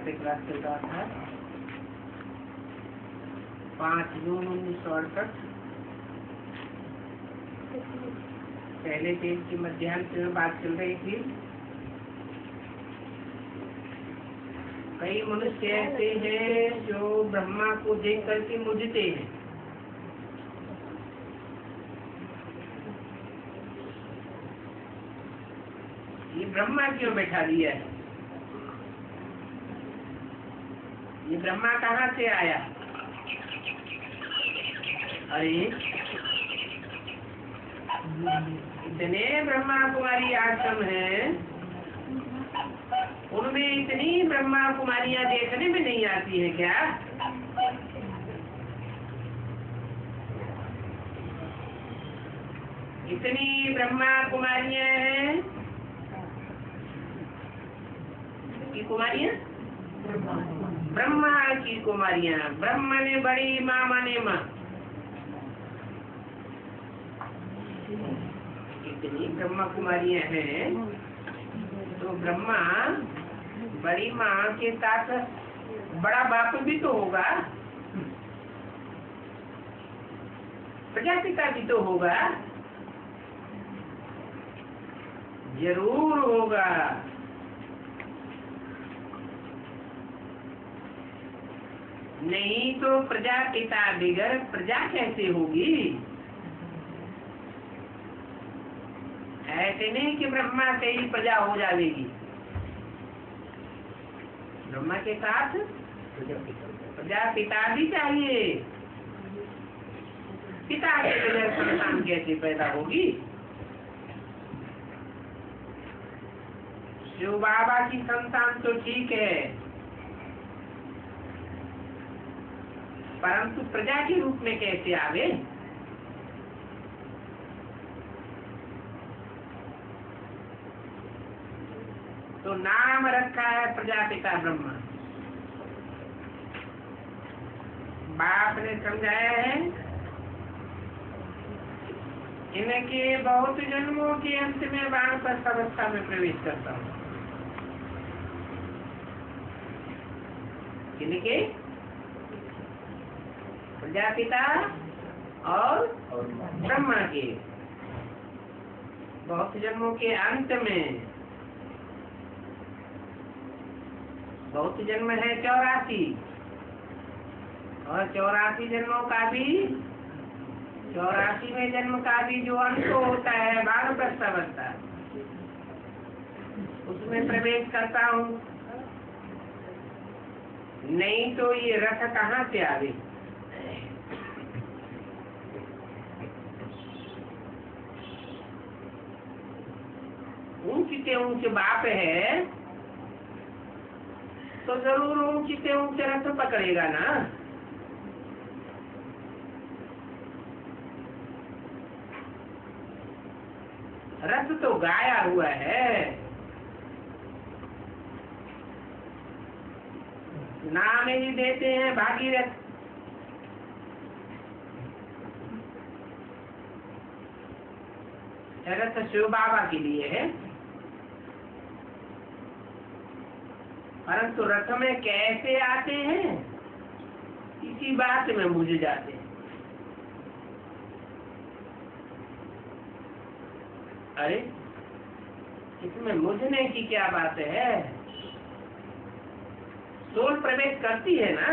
से क्लास चल रहा था 5 जून 1968। पहले पेज की मध्यांश में बात चल रही थी। कई मनुष्य ऐसे हैं जो ब्रह्मा को देख करके मुझते हैं। ये ब्रह्मा क्यों बैठा दिया है? ये ब्रह्मा कहाँ से आया? अरे इतने ब्रह्मा कुमारी आश्रम हैं, उनमें इतनी ब्रह्मा कुमारियां देखने में नहीं आती है क्या? इतनी ब्रह्मा कुमारियां हैं की कुमारियां, ब्रह्मा की कुमारियां। ब्रह्म ने बड़ी, माँ माने माँ। इतनी ब्रह्मा कुमारियां हैं तो ब्रह्मा बड़ी माँ के साथ बड़ा बाप भी तो होगा, प्रजापिता भी तो होगा, जरूर होगा। नहीं तो प्रजापिता बगैर प्रजा कैसे होगी? ऐसे नहीं कि ब्रह्मा से ही प्रजा हो जाएगी। ब्रह्मा के साथ प्रजापिता भी चाहिए। पिता के बगैर संतान कैसे पैदा होगी? शिव बाबा की संतान तो ठीक है, परंतु प्रजा के रूप में कैसे आवे? तो नाम रखा है प्रजापिता ब्रह्मा। बाप ने समझाया है इनके बहुत जन्मों के अंत में वानप्रस्थ अवस्था में प्रवेश करता हूँ। इनके प्रजापिता और ब्रह्मा के बहुत जन्मों के अंत में, बहुत जन्म है 84, और 84 जन्मों का भी, 84वें जन्म का भी जो अंत होता है वानप्रस्थ अवस्था, उसमें प्रवेश करता हूँ। नहीं तो ये रथ कहाँ से आवे? ऊंचे से ऊंचे बाप है तो जरूर ऊंचे से ऊंचे रथ पकड़ेगा ना। रथ तो गाया हुआ है, नाम ही देते हैं भागीरथ। रथ शिव बाबा के लिए है, परंतु रथ में कैसे आते हैं इसी बात में मुझ जाते हैं। अरे इसमें मुझने की क्या बात है? सोल प्रवेश करती है ना,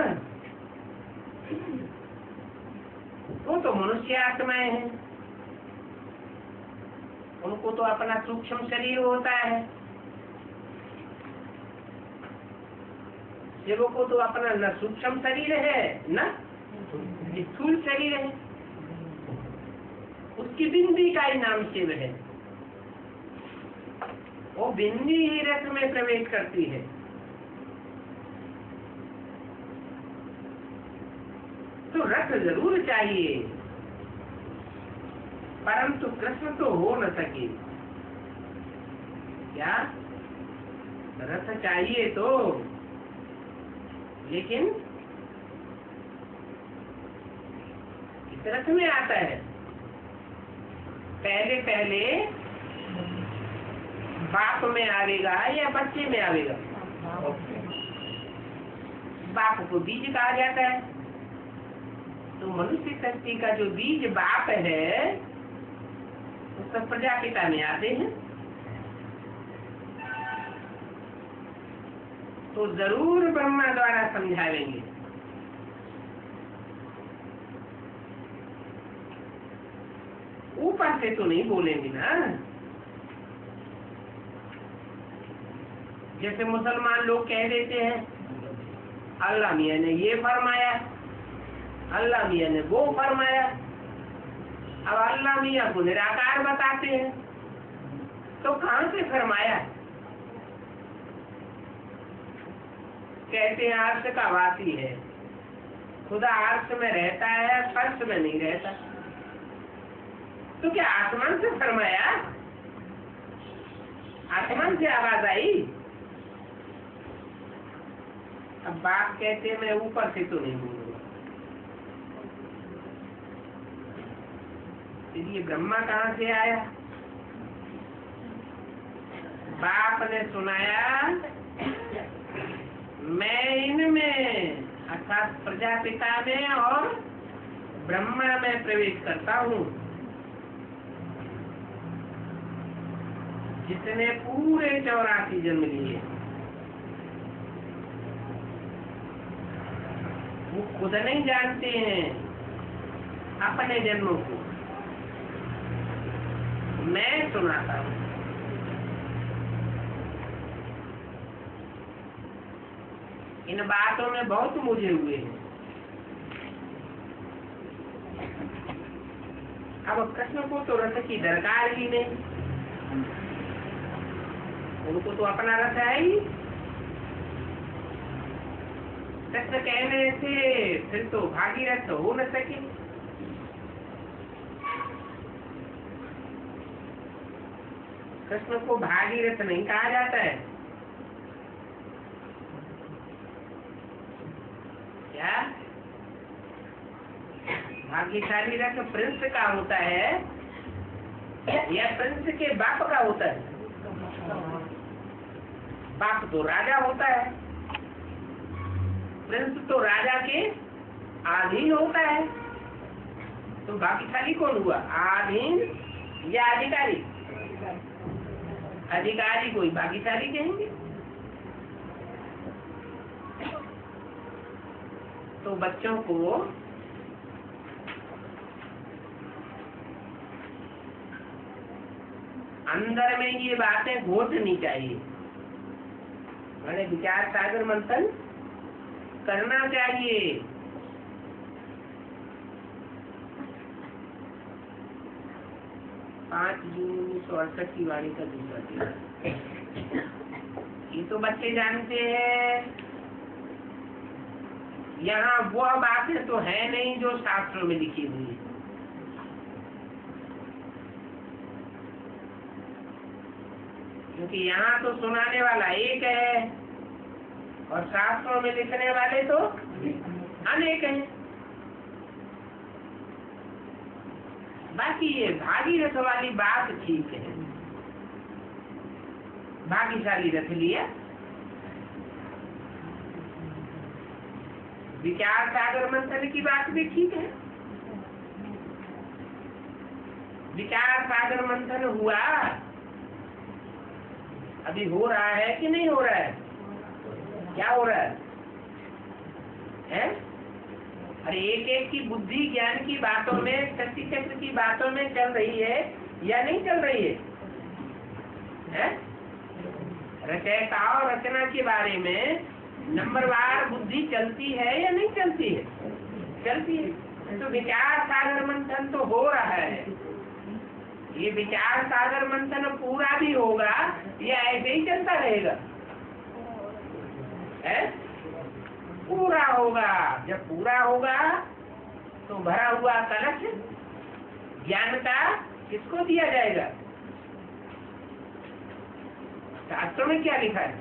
वो तो मनुष्य आत्माएं हैं, उनको तो अपना सूक्ष्म शरीर होता है। शिव को तो अपना न सूक्ष्म शरीर है न स्थूल शरीर है, उसकी बिंदी का ही नाम शिव है। वो बिंदी ही रथ में प्रवेश करती है। तो रथ जरूर चाहिए, परंतु कृष्ण तो हो न सके। क्या रथ चाहिए तो, लेकिन इस रथ में आता है। पहले पहले बाप में आवेगा या बच्चे में आवेगा? बाप को बीज कहा जाता है। तो मनुष्य शक्ति का जो बीज बाप है वो सब प्रजापिता में आते हैं। तो जरूर ब्रह्मा द्वारा समझावेंगे। ऊपर से तो नहीं बोलेंगे ना। जैसे मुसलमान लोग कह देते हैं अल्लाह मियाँ ने ये फरमाया, अल्लाह मियाँ ने वो फरमाया। अब अल्लाह मियाँ को निराकार बताते हैं, तो कहाँ से फरमाया? कहते हैं अर्श का वासी है, खुदा अर्श में रहता है, फर्श में नहीं रहता। तो क्या आसमान से फरमाया? आसमान से आवाज आई? अब बाप कहते हैं मैं ऊपर से तो नहीं बोलूंगा। ये ब्रह्मा कहाँ से आया? बाप ने सुनाया मैं इनमें अर्थात प्रजापिता में और ब्रह्मा में प्रवेश करता हूँ, जितने पूरे 84 जन्म लिए। वो खुद नहीं जानते हैं अपने जन्मों को, मैं सुनाता हूँ। इन बातों में बहुत मुझे हुए हैं। अब कृष्ण को तो रथ की दरकार ही नहीं, उनको तो अपना रथ है ही। कृष्ण कहने से फिर तो भागीरथ तो हो न सके। कृष्ण को भागीरथ नहीं कहा जाता है। क्या भाग्यशाली रथ प्रिंस का होता है या प्रिंस के बाप का होता है? बाप तो राजा होता है, प्रिंस तो राजा के अधीन होता है। तो भाग्यशाली कौन हुआ, अधीन या अधिकारी? अधिकारी को ही भाग्यशाली कहेंगे। तो बच्चों को अंदर में ये बातें घोटनी चाहिए, बड़े विचार सागर मंथन करना चाहिए। 5 जून 1968 की वाणी का दूसरा दिन। ये तो बच्चे जानते हैं। यहाँ वह बातें तो है नहीं जो शास्त्रों में लिखी हुई है। क्योंकि यहाँ तो सुनाने वाला एक है और शास्त्रों में लिखने वाले तो अनेक हैं। बाकी ये भागीरथ वाली बात ठीक है, भाग्यशाली रथ लिया। विचार सागर मंथन की बात भी ठीक है। विचार सागर मंथन हुआ, अभी हो रहा है कि नहीं हो रहा है? क्या हो रहा है? अरे एक एक की बुद्धि ज्ञान की बातों में, शक्ति चक्र की बातों में चल रही है या नहीं चल रही है? रचयिता और रचना के बारे में नंबरवार बुद्धि चलती है या नहीं चलती है? चलती है। तो विचार सागर मंथन तो हो रहा है। ये विचार सागर मंथन पूरा भी होगा या ऐसे ही चलता रहेगा? पूरा होगा। जब पूरा होगा तो भरा हुआ कलश ज्ञान का किसको दिया जाएगा? शास्त्रों में क्या लिखा है?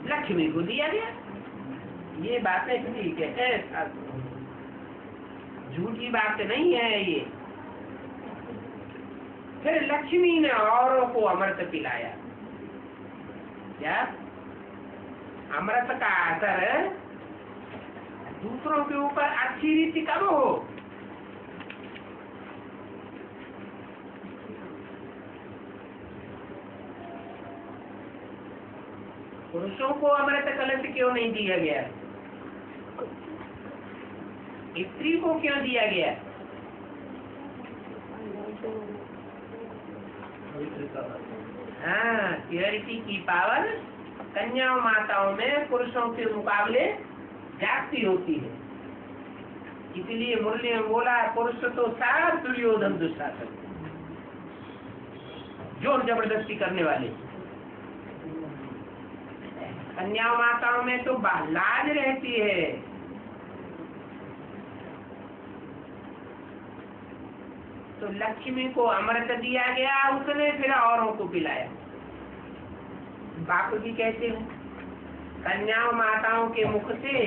लक्ष्मी को दिया गया। ये बातें ठीक है, झूठी बात नहीं है ये। फिर लक्ष्मी ने औरों को अमृत पिलाया। क्या अमृत का असर दूसरों के ऊपर अच्छी रीति कब हो? पुरुषों को अमृत कलश क्यों नहीं दिया गया? स्त्री को क्यों दिया गया? हाँ, प्योरिटी की पावर कन्या माताओं में पुरुषों के मुकाबले जाती होती है। इसलिए मुरली में बोला, पुरुष तो सारा दुर्योधन दुशासन, जोर जबरदस्ती करने वाले। कन्या माताओं में तो लाज रहती है। तो लक्ष्मी को अमृत दिया गया, उसने फिर औरों को पिलाया। बापू जी कहते हैं, कन्या माताओं के मुख से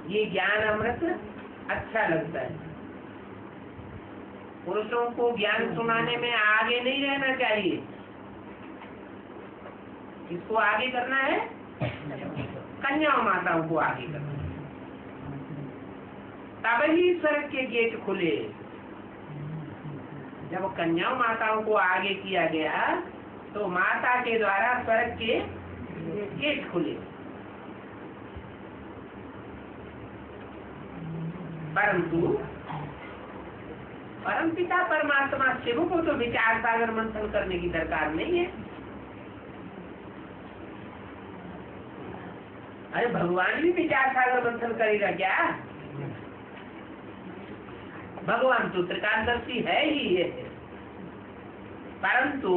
ये ज्ञान अमृत अच्छा लगता है। पुरुषों को ज्ञान सुनाने में आगे नहीं रहना चाहिए। किसको आगे करना है? कन्या माताओं को आगे करना है। तब ही स्वर्ग के गेट खुले। जब कन्या माताओं को आगे किया गया तो माता के द्वारा स्वर्ग के गेट खुले। परंतु परमपिता परमात्मा शिव को तो विचार सागर मंथन करने की दरकार नहीं है। अरे भगवान भी विचार सागर मंथन करेगा क्या? भगवान तो त्रिकालदर्शी है ही है। परंतु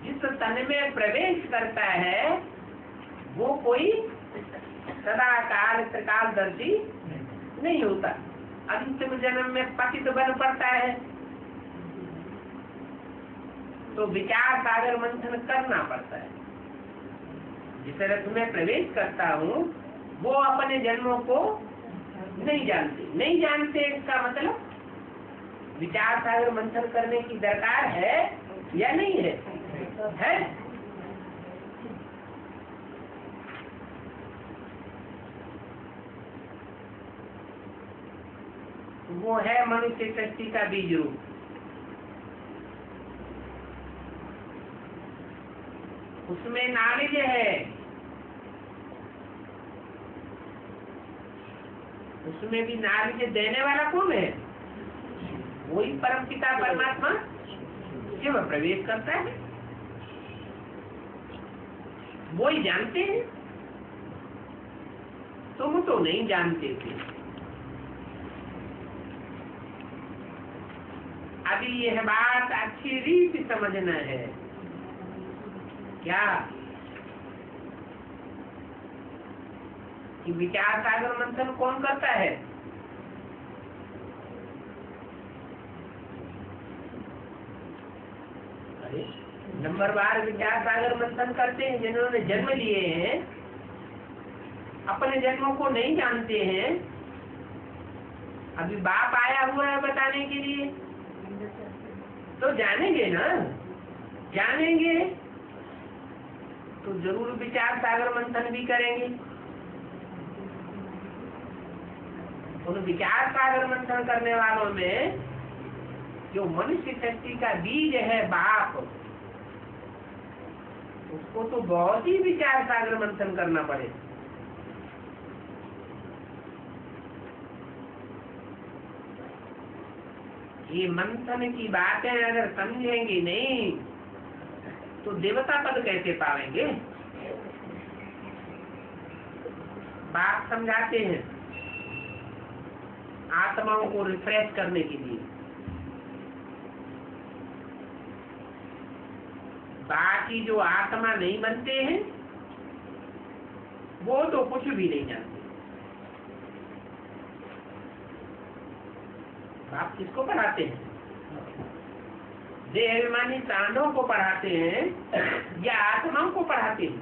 जिस तन में प्रवेश करता है वो कोई सदा काल त्रिकालदर्शी नहीं होता। अंतिम जन्म में पतित बन पड़ता है तो विचार सागर मंथन करना पड़ता है। जिस रथ में प्रवेश करता हूँ वो अपने जन्मों को नहीं जानते। इसका मतलब विचार सागर मंथन करने की दरकार है या नहीं है? है। वो है मनुष्य सृष्टि का बीज रूप। उसमें नॉलेज है, उसमें भी नॉलेज देने वाला कौन है? वही परमपिता परमात्मा शिव प्रवेश करता है। वही जानते हैं, तुम तो नहीं जानते थे। अभी यह बात अच्छी रीति समझना है। क्या कि विचार सागर मंथन कौन करता है? नंबर बार विचार सागर मंथन करते हैं जिन्होंने जन्म लिए हैं, अपने जन्मों को नहीं जानते हैं। अभी बाप आया हुआ है बताने के लिए, तो जानेंगे ना। जानेंगे तो जरूर विचार सागर मंथन भी करेंगे। उन विचार सागर मंथन करने वालों में जो मनुष्य शक्ति का बीज है बाप, उसको तो बहुत ही विचार सागर मंथन करना पड़े। ये मंथन की बातें अगर समझेंगे नहीं तो देवता पद कैसे पाएंगे? बात समझाते हैं आत्माओं को रिफ्रेश करने के लिए। बाकी जो आत्मा नहीं बनते हैं वो तो कुछ भी नहीं जानते। आप किसको पढ़ाते हैं? देह अभिमानी सांडों को पढ़ाते हैं या आत्माओं को पढ़ाते हैं?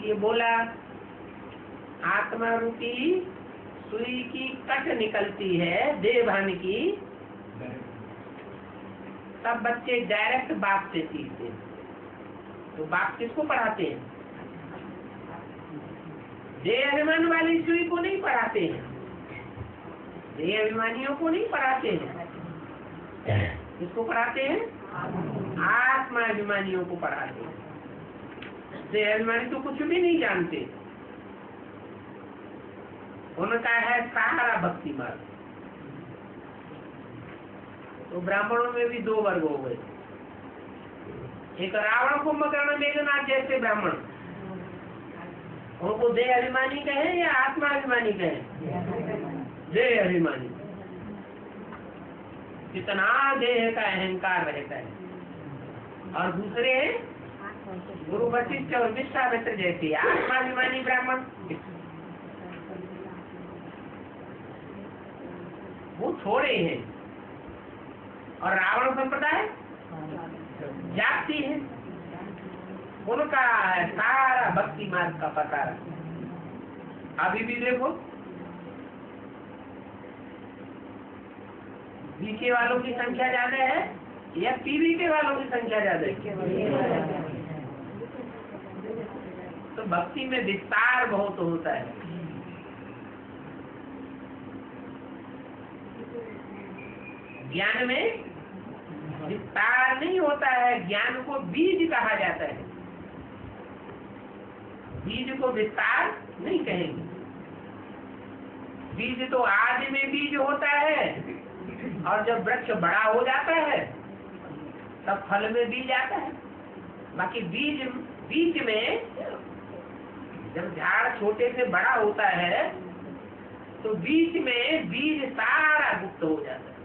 ये बोला आत्मा रूपी सुई की कट निकलती है देवभान की, तब बच्चे डायरेक्ट बाप से सीखते हैं। तो बाप किसको पढ़ाते हैं? देह अभिमान वाली सुई को नहीं पढ़ाते हैं, देह अभिमानियों को नहीं पढ़ाते हैं। किसको पढ़ाते हैं? आत्मा अभिमानियों को पढ़ाते हैं। देह अभिमानी तो कुछ भी नहीं जानते, उनका है सारा भक्ति मार्ग। तो ब्राह्मणों में भी 2 वर्ग हो गए, एक रावण कुंभकर्ण मेघनाथ जैसे ब्राह्मण, उनको देह अभिमानी कहे या आत्मा अभिमानी कहे? देह अभिमानी। कितना देह का अहंकार रहता है। और दूसरे गुरु वशिष्ठ और विश्वामित्र जैसे आत्माभिमानी ब्राह्मण, वो थोड़े हैं। और रावण संप्रदाय जाति है, उनका सारा भक्ति मार्ग का पता है। अभी भी देखो बीके वालों की संख्या ज्यादा है या पीवीके वालों की संख्या ज्यादा है? तो भक्ति में विस्तार बहुत होता है। ज्ञान में विस्तार नहीं होता है, ज्ञान को बीज कहा जाता है। बीज को विस्तार नहीं कहेंगे। बीज तो आदि में बीज होता है, और जब वृक्ष बड़ा हो जाता है तब फल में बीज आता है। बाकी बीज में जब झाड़ छोटे से बड़ा होता है तो बीच में बीज सारा गुप्त हो जाता है।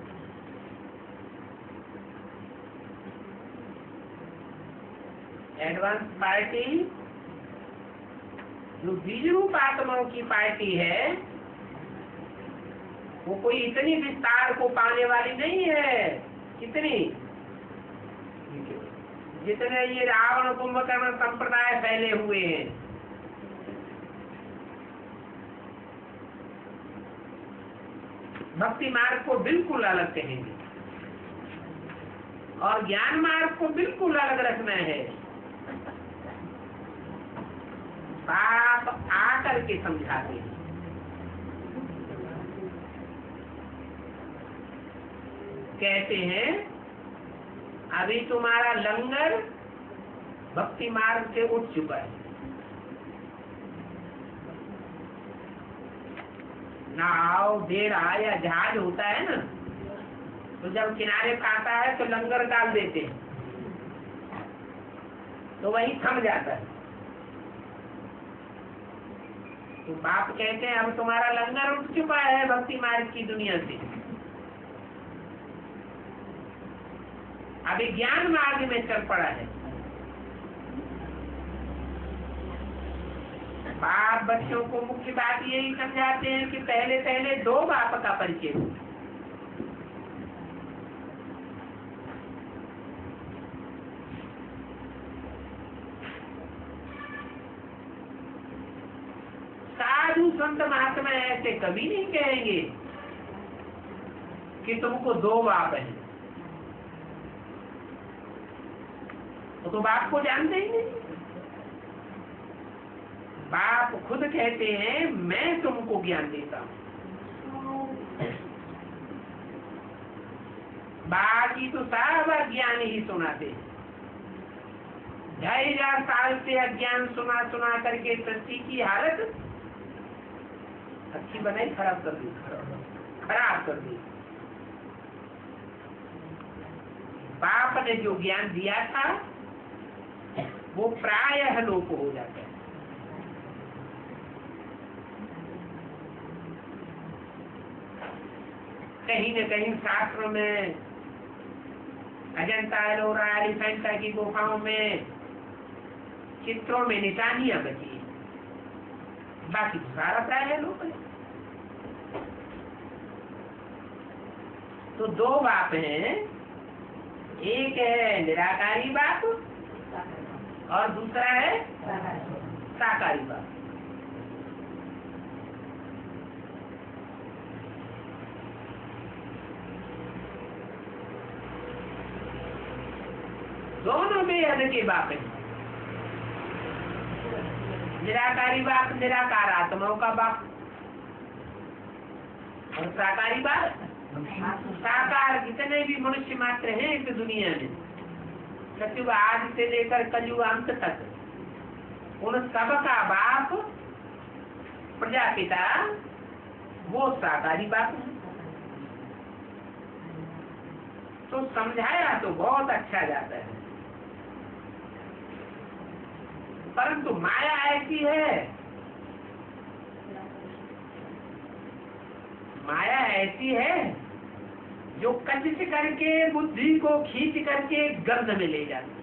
एडवांस पार्टी जो बीज रूप आत्माओं की पार्टी है, वो कोई इतनी विस्तार को पाने वाली नहीं है। कितनी? जितने ये रावण कुंभकर्ण संप्रदाय फैले हुए हैं। भक्ति मार्ग को बिल्कुल अलग कहेंगे और ज्ञान मार्ग को बिल्कुल अलग रखना है। बाप आकर के समझाते हैं। कहते हैं अभी तुम्हारा लंगर भक्ति मार्ग से उठ चुका है। नाव डेरा या जहाज होता है ना, तो जब किनारे पे आता है तो लंगर डाल देते हैं, तो वही थम जाता है। तो बाप कहते हैं अब तुम्हारा लंगर उठ चुका है भक्ति मार्ग की दुनिया से, अभी ज्ञान मार्ग में चल पड़ा है। बाप बच्चों को मुख्य बात यही समझाते हैं कि पहले पहले 2 बाप का परिचय हो। साधु संत महात्मा ऐसे कभी नहीं कहेंगे कि तुमको 2 बाप हैं। तो बाप को जानते ही नहीं। बाप खुद कहते हैं मैं तुमको ज्ञान देता हूं, बाकी तो सब अज्ञान ही सुनाते हैं। 2000 साल से अज्ञान सुना सुना करके सृष्टि की हालत अच्छी बनाई, खराब कर दी, खराब कर दी। बाप ने जो ज्ञान दिया था वो प्रायः लोप हो जाता है। कहीं न कहीं शास्त्रों में अजंता एलोरा एलिफेंटा की गुफाओं में चित्रों में निशानियां बची है, बाकी सारा प्रायः लोप है। तो 2 बाप हैं, एक है निराकारी बाप और दूसरा है साकारी बाप। दोनों बेहद के बाप हैं। निराकारी बाप निराकार आत्माओं का बाप, और साकारी बाप साकार जितने भी मनुष्य मात्र हैं इस दुनिया में, सतयुग आदि से लेकर कलयुग अंत तक, उन सब का बाप प्रजापिता वो साकारी बाप है। तो समझाया तो बहुत अच्छा जाता है, परंतु माया ऐसी है, माया ऐसी है जो कशिश करके बुद्धि को खींच करके गर्द में ले जाती है।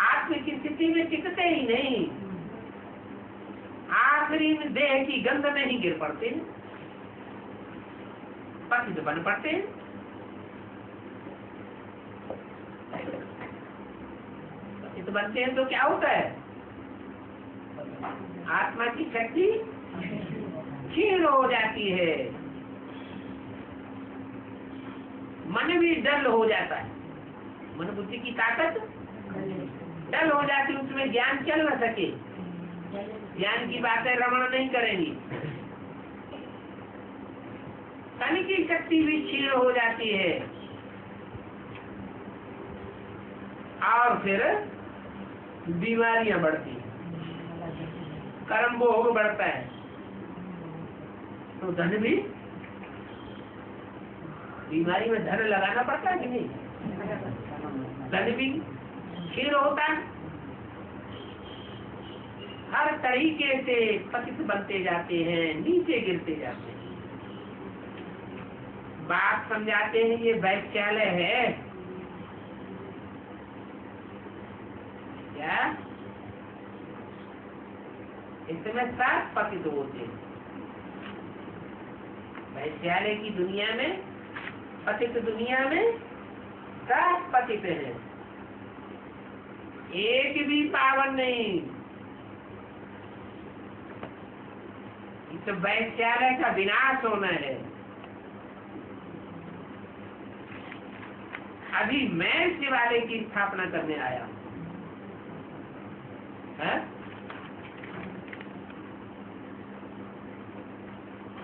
आत्म की स्थिति में टिकते ही नहीं, आखिरी में देह की गंध में ही गिर पड़ते हैं, पतित बन पड़ते हैं। पतित बनते हैं तो क्या होता है? आत्मा की शक्ति क्षीण हो जाती है, मन भी डल हो जाता है, मन बुद्धि की ताकत डल हो जाती है, उसमें ज्ञान चल न सके, ज्ञान की बातें रमण नहीं करेंगी, तन की शक्ति भी क्षीण हो जाती है, और फिर बीमारियां बढ़ती हैं, कर्म भोग बढ़ता है, तो धन भी, बीमारी में धन लगाना पड़ता है कि नहीं? धन भी क्षीण होता है, हर तरीके से पतित बनते जाते हैं, नीचे गिरते जाते हैं। बात समझाते हैं ये वैश्यालय है क्या? इसमें सब पतित होते हैं। वैश्यालय की दुनिया में, पतित दुनिया में सब पतित है, एक भी पावन नहीं। इस वैश्यालय का विनाश होना है। अभी मैं शिवालय की स्थापना करने आया हूं,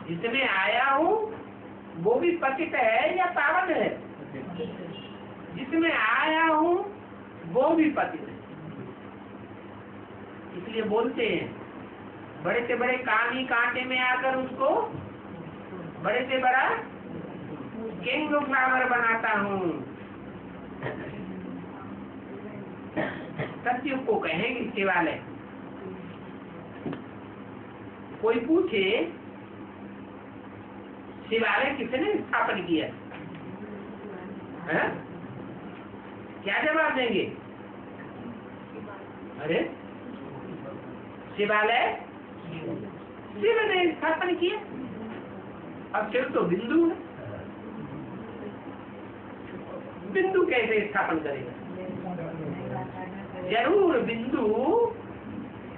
जिसमें आया हूँ वो भी पतित है या पावन है? जिसमें आया हूँ वो भी पतित है। इसलिए बोलते हैं बड़े से बड़े कामी कांटे में आकर उसको बड़े से बड़ा किंग फ्लावर बनाता हूँ। सतयुग को कहेंगे शिवालय। कोई पूछे शिवालय किसने स्थापन किया है? क्या जवाब देंगे? अरे शिवालय शिव ने स्थापन किया। अब शिव तो बिंदु है, बिंदु कैसे स्थापन करेगा? जरूर बिंदु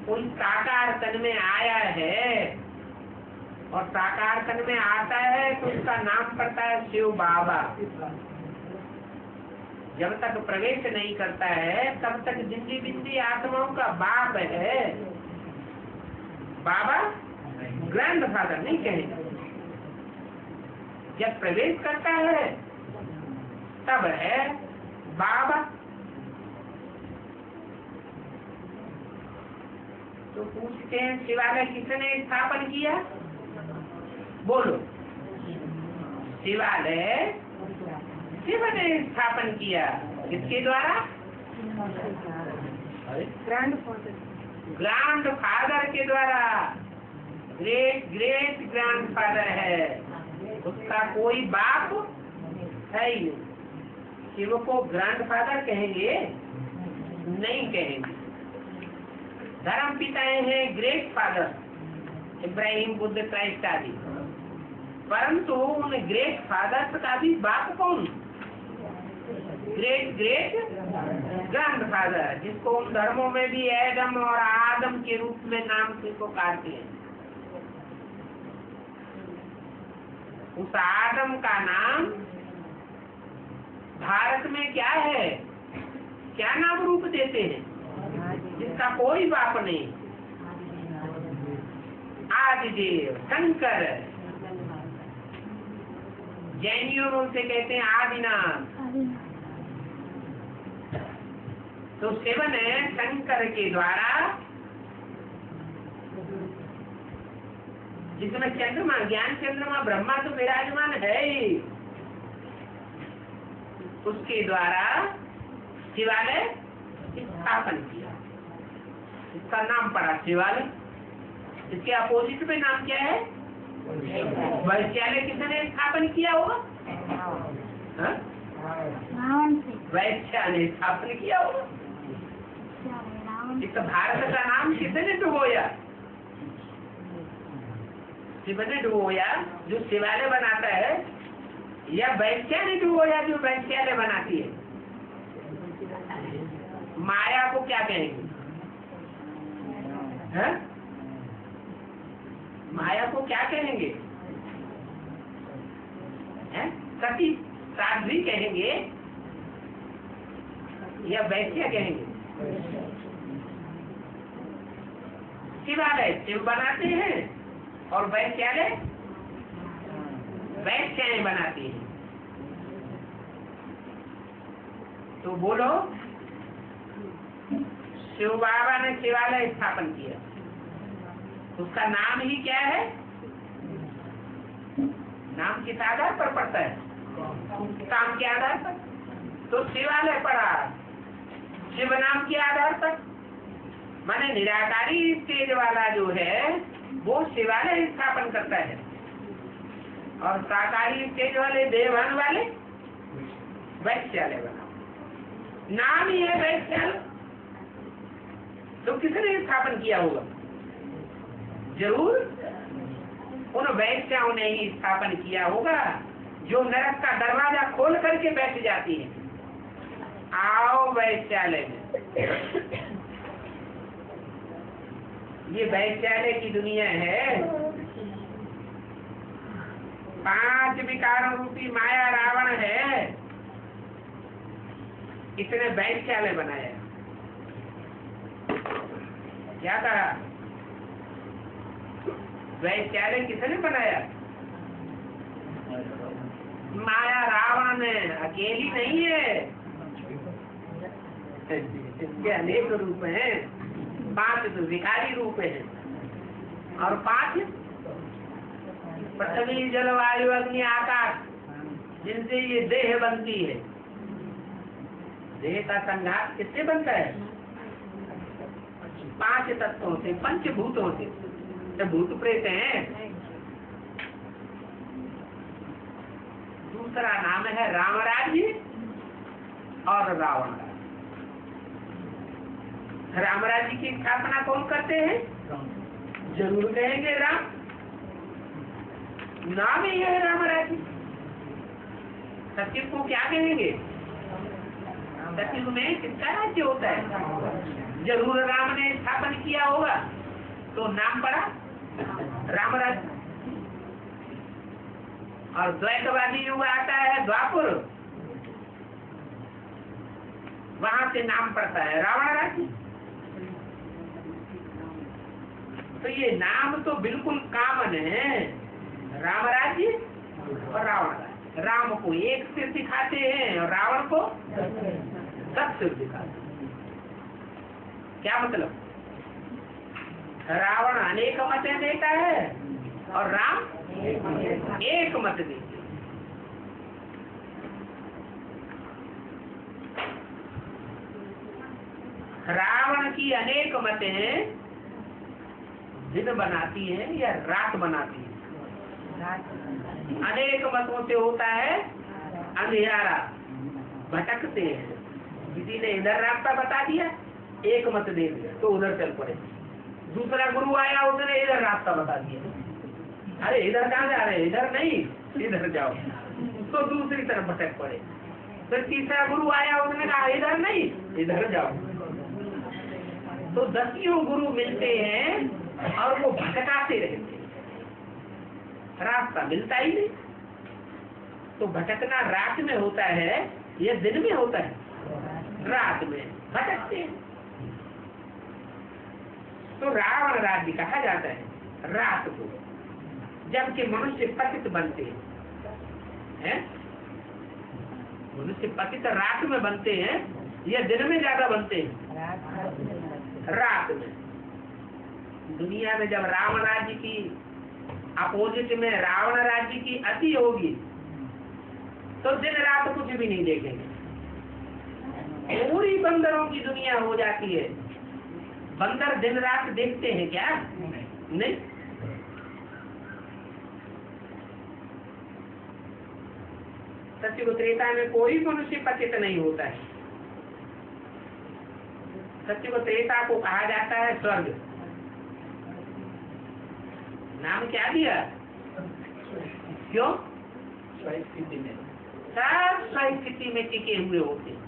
उन साकार तन में आया है, और साकार तन में आता है तो उसका नाम पड़ता है शिव बाबा। जब तक प्रवेश नहीं करता है तब तक जिंदी बिंदी आत्माओं का बाप है। बाबा ग्रैंडफादर नहीं कहेंगे। जब प्रवेश करता है तब है बाबा। तो पूछते हैं शिवालय किसने स्थापन किया? बोलो। शिवालय शिव ने स्थापन किया। किसके द्वारा? ग्रैंड फादर के द्वारा। ग्रेट ग्रेट ग्रैंड फादर है, उसका कोई बाप है ही नहीं। शिव को ग्रैंड फादर कहेंगे? नहीं कहेंगे। धर्म पिताएं हैं great father, Ibrahim, Buddha, Christ आदि, परंतु उन ग्रेट फादर्स का भी बाप कौन? ग्रेट ग्रेट ग्रैंड फादर, जिसको उन धर्मों में भी एडम और आदम के रूप में नाम से पुकारते हैं। उस आदम का नाम भारत में क्या है? क्या नाम रूप देते हैं जिसका कोई बाप नहीं? आदिदेव शंकर। जैनियों में उनसे कहते हैं आदिनाथ। तो सेवन है शंकर के द्वारा, जिसमें चंद्रमा ज्ञान चंद्रमा ब्रह्मा तो विराजमान है ही, उसके द्वारा शिवालय स्थापन किया। इसका नाम पड़ा शिवालय। इसके अपोजिट में नाम क्या है? वैश्यालय। किसने स्थापन किया होगा? वैश्यालय स्थापन किया होगा। इस भारत का नाम किसने डुबोया? शिव ने डुबोया जो शिवालय बनाता है, या वैश्या ने डुबोया जो वैश्यालय बनाती है? माया को क्या कहेंगे? है? माया को क्या कहेंगे? सती साध्वी कहेंगे या वैश्या कहेंगे? शिवालय शिव बनाते हैं और वैश्यालय वैश्याएं बनाती हैं। तो बोलो, शिव बाबा ने शिवालय स्थापन किया, उसका नाम ही क्या है? नाम किस आधार पर पड़ता है? काम के आधार पर। तो शिवालय पड़ा शिव नाम के आधार पर। माने निराकारी स्टेज वाला जो है वो शिवालय स्थापन करता है, और साकारी स्टेज वाले देवहन वाले वैश्यालय बना। नाम ही है वैश्यालय। तो किसने स्थापन किया होगा? जरूर उन वैश्याओं ने ही स्थापन किया होगा, जो नरक का दरवाजा खोल करके बैठ जाती है। आओ वैश्यालय में। ये वैश्यालय की दुनिया है। 5 विकारों रूपी माया रावण है, इसने वैश्यालय बनाया। क्या कहा? वैश्यालय किसने बनाया? माया रावण ने। अकेली नहीं है, इसके अनेक रूप हैं। 5 तो विकारी रूप हैं, और 5 पृथ्वी जलवायु अग्नि आकाश, जिनसे ये देह बनती है। देह का संघात किससे बनता है? 5 तत्वों से, पंचभूतों से। तो भूत प्रेत हैं। दूसरा नाम है रामराज्य और रावण। रामराज्य की स्थापना कौन करते हैं? जरूर कहेंगे राम। नाम ही है रामराज्य। सत्युग को क्या कहेंगे? सत्युग में किसका राज्य होता है? जरूर राम ने स्थापन किया होगा, तो नाम पड़ा रामराज्य। और द्वैतवादी युग आता है द्वापुर, वहां से नाम पड़ता है रावण राज्य। तो ये नाम तो बिल्कुल कॉमन है, राम राज्य और रावण राज्य। राम को एक सिर दिखाते हैं और रावण को 10 सिर दिखाते हैं। क्या मतलब? रावण अनेक मतें देता है और राम एक मत देते। रावण की अनेक मतें दिन बनाती है या रात बनाती है? अनेक मतों से होता है अंधियारा, भटकते हैं। किसी ने इधर रास्ता बता दिया, एक मत दे दिया तो उधर चल पड़े। दूसरा गुरु आया, उसने इधर रास्ता बता दिया, अरे इधर कहाँ जा रहे? इधर नहीं, इधर जाओ, तो दूसरी तरफ भटक पड़े। फिर तीसरा गुरु आया, उसने कहा इधर नहीं, इधर जाओ। तो 10 गुरु मिलते हैं और वो भटकाते रहते, रास्ता मिलता ही नहीं। तो भटकना रात में होता है या दिन में होता है? रात में भटकते हैं। तो रावण राज्य कहा जाता है रात को, जबकि मनुष्य पतित बनते हैं। मनुष्य पतित रात में बनते हैं या दिन में ज्यादा बनते हैं? रात में। दुनिया में जब रावण राज्य की अपोजिट में रावण राज्य की अति होगी तो दिन रात कुछ भी नहीं देखेंगे। पूरी बंदरों की दुनिया हो जाती है। बंदर दिन रात देखते हैं क्या? नहीं। सत्युग त्रेता में कोई मनुष्य पतित नहीं होता है। सत्युग त्रेता को कहा जाता है स्वर्ग। नाम क्या दिया? क्यों? स्वस्थिति में, सब स्वस्थिति में टिके हुए होते हैं।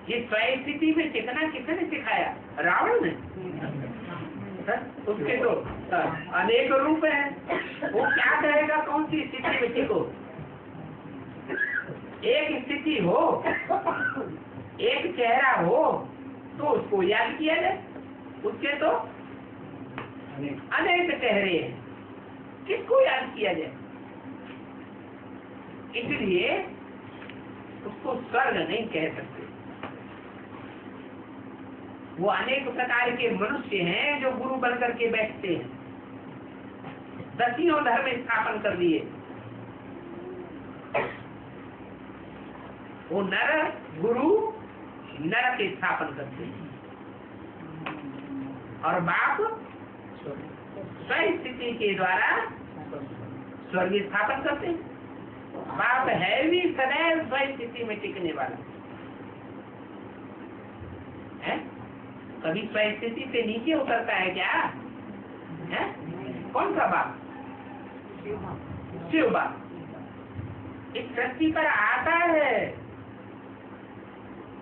ये स्वस्थिति में टिकना किसने सिखाया? रावण ने। उसके तो अनेक रूप है। वो क्या कहेगा कौन सी स्थिति में टिको? एक स्थिति हो, एक चेहरा हो तो उसको याद किया जाए। उसके तो अनेक चेहरे हैं, किसको याद किया जाए? इसलिए उसको स्वर्ग नहीं कह सकते। वो अनेक प्रकार के मनुष्य हैं जो गुरु बनकर के बैठते हैं। 10 धर्म स्थापन कर दिए। वो नर गुरु नर के स्थापन करते हैं और बाप स्वस्थिति के द्वारा स्वर्ग स्थापन करते हैं। बाप है भी सदैव स्वस्थिति में टिकने वाला है। कभी स्वस्थिति से नीचे उतरता है क्या? है? कौन सा बाप? शिव बाप इस सृष्टि पर आता है,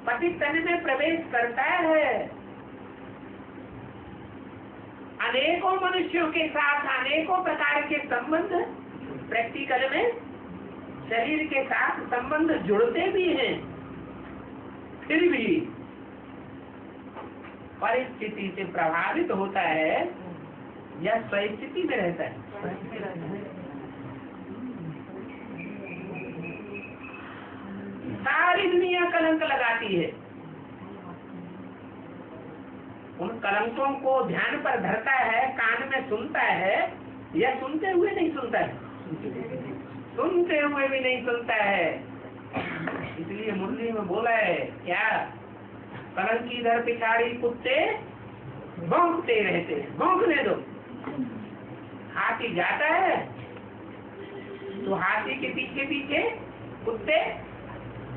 पति तन में प्रवेश करता है, अनेकों मनुष्यों के साथ अनेकों प्रकार के संबंध प्रैक्टिकल में शरीर के साथ संबंध जुड़ते भी हैं, फिर भी परिस्थिति से प्रभावित होता है या स्वस्थिति में रहता है? सारी दुनिया कलंक लगाती है। उन कलंकों को ध्यान पर धरता है, कान में सुनता है या सुनते हुए नहीं सुनता है? सुनते हुए भी नहीं सुनता है। इसलिए मुरली में बोला है क्या? कलंकी इधर पिछाड़ी कुत्ते भौंकते रहते हैं। भौंकने दो। हाथी जाता है तो हाथी के पीछे पीछे कुत्ते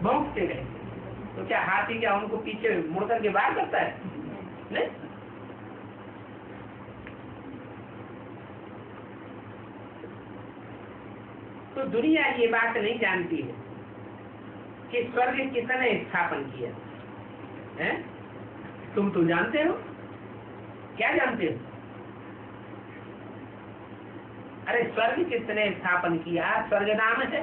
भौंकते रहते। तो क्या हाथी क्या उनको पीछे मुड़ करके बाहर करता है? नहीं। तो दुनिया ये बात नहीं जानती है कि स्वर्ग किसने स्थापन किया है। तुम तो जानते हो। क्या जानते हो? अरे स्वर्ग किसने स्थापन किया? स्वर्ग नाम है।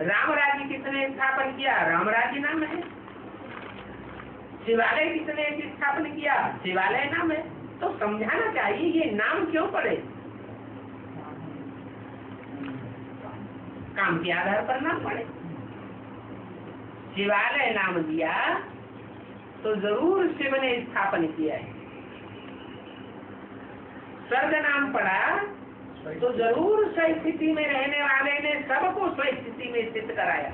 राम राज्य किसने स्थापन किया? राम राज्य नाम है। शिवालय किसने स्थापन किया? शिवालय नाम है। तो समझाना चाहिए ये नाम क्यों पड़े। काम के आधार पर नाम पड़े। शिवालय नाम दिया तो जरूर शिव ने स्थापन किया है। स्वर्ग नाम पड़ा तो जरूर स्वस्थिति में रहने वाले ने सबको स्वस्थिति में स्थित कराया।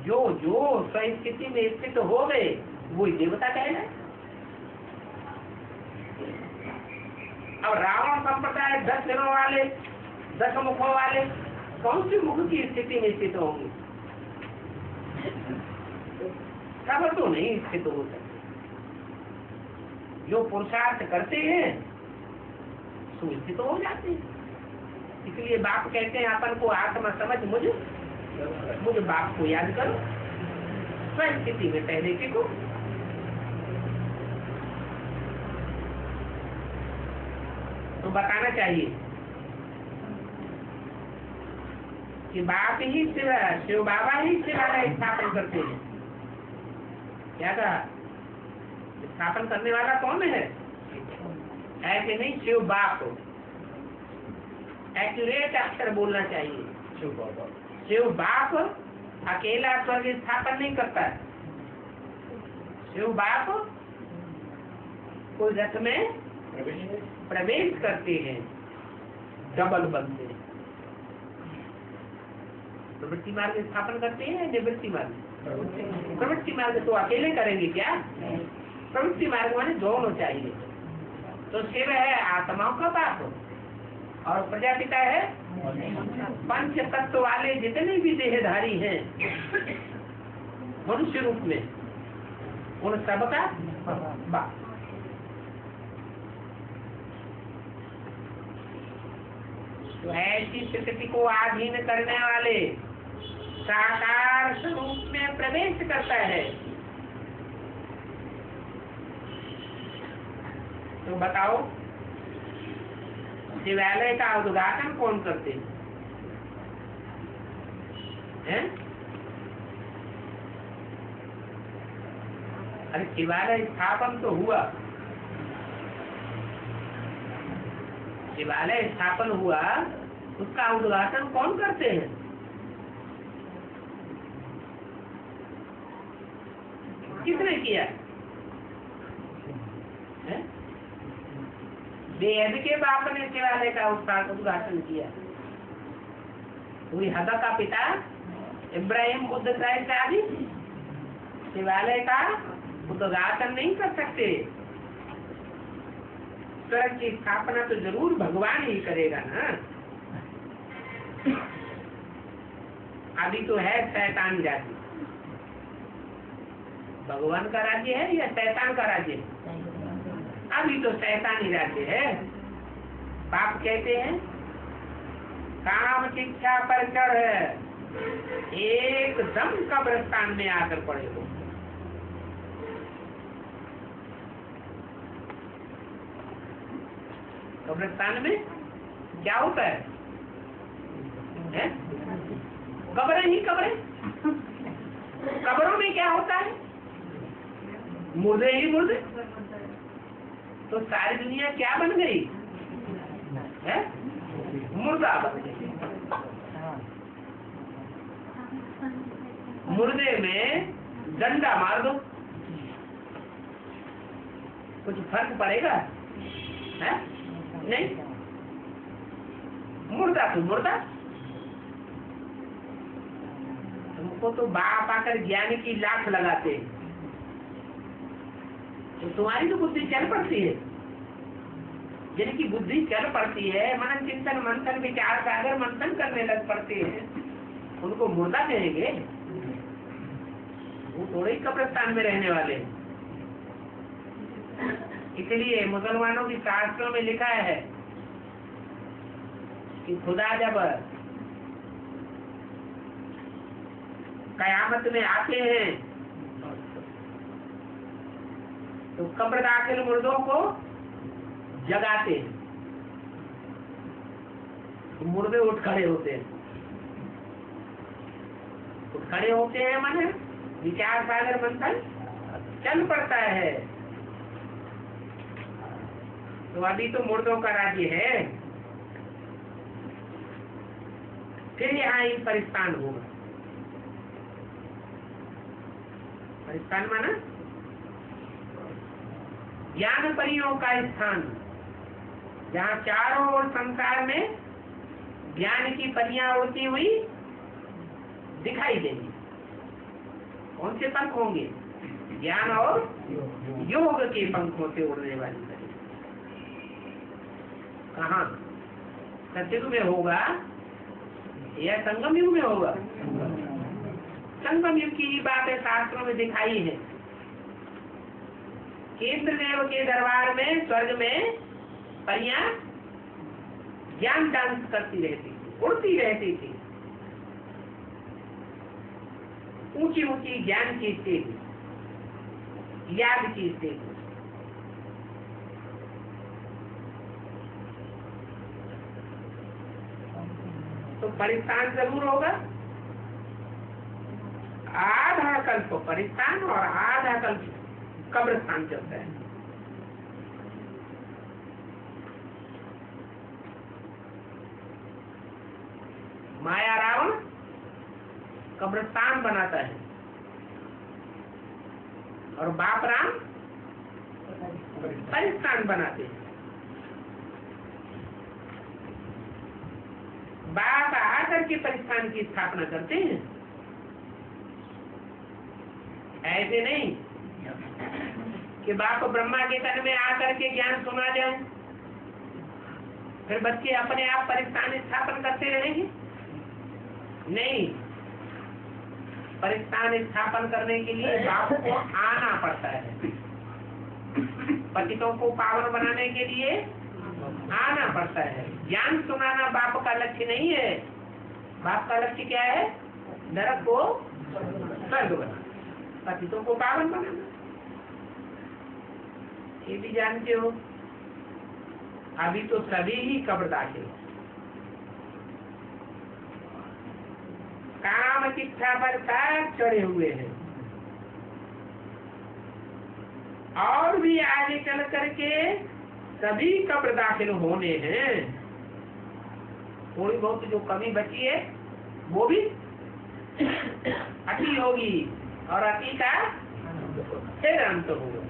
जो जो स्वस्थिति में स्थित हो गए वही देवता कहलाए। अब रावण संप्रदाय 10 सिरों वाले 10 मुखों वाले कौन सी मुख की स्थिति में स्थित होंगे? सब तो नहीं स्थित हो सकते। जो पुरुषार्थ करते हैं तो स्थित हो जाते हैं। इसलिए बाप कहते हैं अपन को आत्मा समझ मुझे बाप को याद करो, स्वयं स्थिति में पहले टिको। तो बताना चाहिए कि बाप ही शिव बाबा ही शिवालय स्थापन करते हैं। क्या कहा? स्थापन करने वाला कौन है? ऐसे नहीं, शिव बाप। एक्यूरेट अक्षर बोलना चाहिए। शिव बाप अकेला स्वर्ग स्थापन नहीं करता है। शिव बाप को रथ में प्रवेश करते हैं, डबल बनते हैं। प्रवृत्ति मार्ग स्थापन करते हैं, निवृत्ति मार्ग। प्रवृत्ति मार्ग तो अकेले करेंगे क्या? प्रवृत्ति मार्ग माने दोनों चाहिए। तो शिव है आत्माओं का बाप और प्रजापिता है पंच तत्व वाले जितने भी देहधारी हैं मनुष्य रूप में, उन सबका बाप। तो ऐसी प्रकृति को आधीन करने वाले साकार स्वरूप में प्रवेश करता है। तो बताओ, शिवालय का उद्घाटन कौन करते हैं? अरे शिवालय स्थापन तो हुआ, शिवालय स्थापन हुआ, उसका उद्घाटन कौन करते हैं? किसने किया? वेद के बाप ने शिवालय का उद्घाटन किया। वही हद का पिता इब्राहिम, बुद्ध, क्राइस्ट आदि शिवालय का उद्घाटन नहीं कर सकते। स्वर्ग की स्थापना तो जरूर भगवान ही करेगा ना। अभी तो है शैतान राज्य। भगवान का राज्य है या शैतान का राज्य है? अभी तो शैतानी राज्य है। बाप कहते हैं काम की इच्छा पर चढ़ एकदम कब्रिस्तान में आकर पड़े हो। कब्रिस्तान में क्या होता है? कब्रें ही कब्रें। कब्रों में क्या होता है? मुर्दे ही मुर्दे। तो सारी दुनिया क्या बन गई है? मुर्दा बन गई। मुर्दे में डंडा मार दो, कुछ फर्क पड़ेगा? है? नहीं। मुर्दा तो मुर्दा। तुमको तो बाप आकर ज्ञान की लाख लगाते, तो तुम्हारी तो बुद्धि चल पड़ती है। जिनकी बुद्धि चल पड़ती है, मनन चिंतन मंथन विचार सागर मंथन करने लग पड़ते हैं, उनको मुर्दा कहेंगे? वो थोड़े ही कब्रिस्तान में रहने वाले। इसलिए मुसलमानों की शास्त्रों में लिखा है कि खुदा जब कयामत में आते हैं तो कब्र दाखिल मुर्दों को जगाते हैं, तो मुर्दे उठ खड़े होते हैं। उठ खड़े होते हैं माने विचार सागर मंथन चल पड़ता है। तो अभी तो मुर्दों का राज्य है, फिर यहाँ ही परिस्तान होगा। परिस्तान माना ज्ञान परियों का स्थान, जहाँ चारों ओर संसार में ज्ञान की परियां उड़ती हुई दिखाई देंगी। कौन से पंख होंगे? ज्ञान और योग के पंखों से उड़ने वाली परी। कहाँ? सतयुग में होगा या संगम युग में होगा? संगम युग की बातें शास्त्रों में दिखाई है। इंद्रदेव के दरबार में स्वर्ग में परियां ज्ञान डांस करती रहती थी, उड़ती रहती थी। ऊंची ऊंची ज्ञान की स्टेज, याद की स्टेज। तो परिस्तान जरूर होगा। आधा आधा कल्प परिस्थान और आधा कल्प कब्रस्थान चलता है। माया रावण कब्रस्थान बनाता है और बाप राम परिस्थान बनाते हैं। बाप आकर के परिस्थान की स्थापना करते हैं, ऐसे नहीं कि बाप ब्रह्मा के तन में आकर के ज्ञान सुना जाए फिर बच्चे अपने आप परिस्थान स्थापन करते रहेंगे। नहीं, परिस्थान स्थापन करने के लिए बाप को आना पड़ता है। पतितों को पावन बनाने के लिए आना पड़ता है। ज्ञान सुनाना बाप का लक्ष्य नहीं है। बाप का लक्ष्य क्या है? नरक को स्वर्ग बनाना, पतितों को पावन बनाना। ये भी जानते हो, अभी तो सभी ही कब्र दाखिल हो। काम चिट्ठा पर साथ चढ़े हुए हैं और भी आगे चल करके सभी कब्र दाखिल होने हैं। थोड़ी बहुत जो कमी बची है वो भी अति होगी और अति का फिर अंत होगा।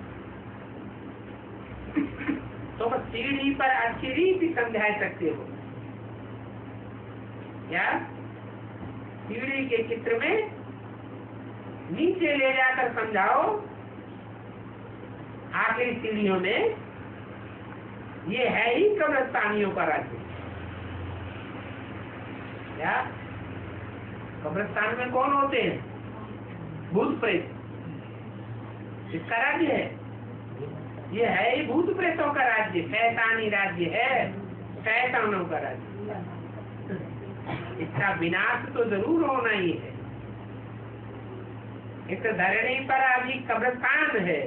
तो बस सीढ़ी पर अच्छी रीति समझा सकते हो क्या? सीढ़ी के चित्र में नीचे ले जाकर समझाओ। आखिरी सीढ़ियों में ये है ही कब्रस्तानियों का राज्य। क्या कब्रस्तान में कौन होते हैं? भूत प्रेत। किसका राज्य है? ये है ही भूत प्रेतों का राज्य, शैतानी राज्य है, शैतानों का राज्य। इसका विनाश तो जरूर होना ही है। इस धरणी पर अभी कब्रस्तान है,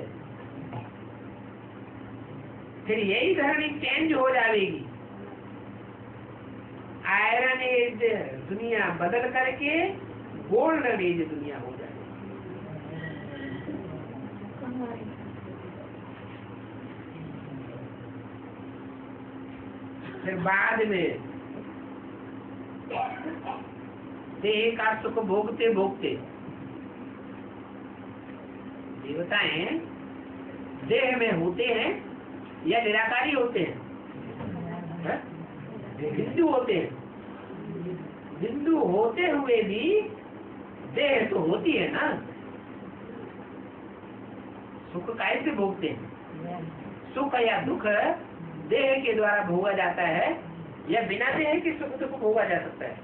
फिर यही धरणी चेंज हो जाएगी। आयरन एज दुनिया बदल करके गोल्डन एज दुनिया हो जाएगी। फिर बाद में देह का सुख भोगते भोगते देवताएं देह में होते हैं या निराकारी होते हैं? हिंदू होते हैं। हिंदू होते हुए भी देह तो होती है ना। सुख कैसे भोगते हैं? सुख या दुख देह के द्वारा भोगा जाता है या बिना देह के सुख दुख भोगा जा सकता है?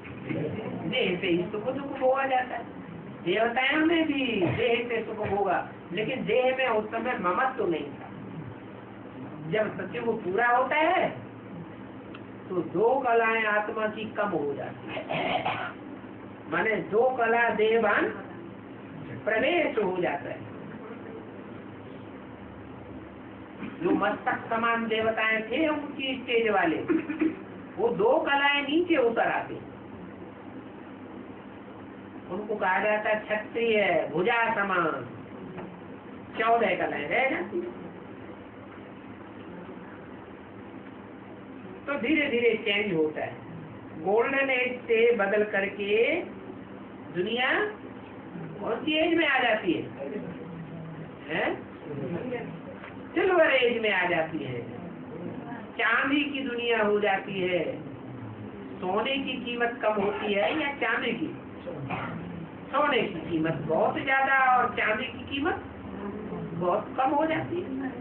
देह से ही सुख दुख भोगा जाता है। देवताओं ने भी देह से सुख भोगा, लेकिन देह में उस समय ममत्व तो नहीं था। जब सत्युग पूरा होता है तो दो कलाएं आत्मा की कम हो जाती है, माने दो कला देहभान प्रवेश हो जाता है। जो मस्तक समान देवताएं थे उनकी स्टेज वाले, वो दो कलाएं नीचे उतर आते। उनको कहा जाता है क्षत्रिय, भुजा समान। 14 कलाएं रह जाती। तो धीरे धीरे चेंज होता है। गोल्डन एज से बदल करके दुनिया कौन सी एज में आ जाती है? सिल्वर एज में आ जाती है। चांदी की दुनिया हो जाती है। सोने की कीमत कम होती है या चांदी की? सोने की कीमत बहुत ज्यादा और चांदी की कीमत बहुत कम हो जाती है।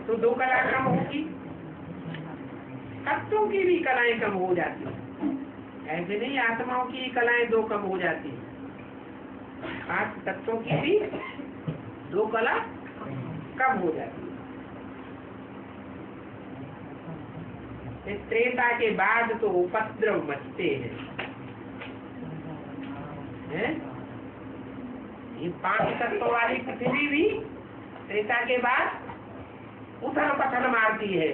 तो दो कला कम होगी। तत्वों की भी कलाएं कम हो जाती है। ऐसे नहीं आत्माओं की कलाएं दो कम हो जाती है। 5 तत्वों की भी 2 कला कम हो जाती है। त्रेता के बाद तो उपद्रव मचते हैं। ये 5 तत्व वाली पृथ्वी भी त्रेता के बाद उथल पथल मारती है,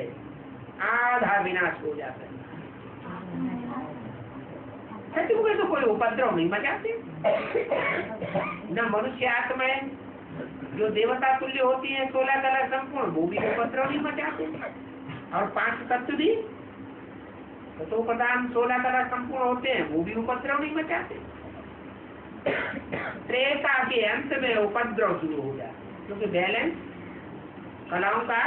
आधा विनाश हो जाता है। सतयुग में तो कोई उपद्रव नहीं मचाते। न मनुष्य आत्माएं जो देवता तुल्य होती हैं 16 कला संपूर्ण, वो भी उपद्रव नहीं मचाते। और 5 तत्व भी तो प्रधान 16 कला संपूर्ण होते हैं, वो भी उपद्रव नहीं मचाते। त्रेता के अंत में उपद्रव शुरू हो जाए, क्योंकि बैलेंस कलाओं का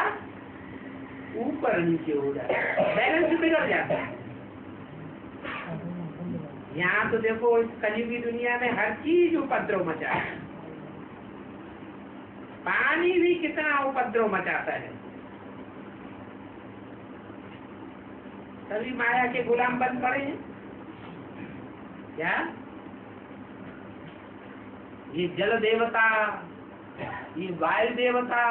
ऊपर नीचे हो जाता है, बैलेंस बिगड़ जाता है। यहाँ तो देखो इस कलयुगी दुनिया में हर चीज उपद्रव मचा है। पानी भी कितना उपद्रव मचाता है। सभी माया के गुलाम बन पड़े हैं। क्या ये जल देवता, ये वायु देवता,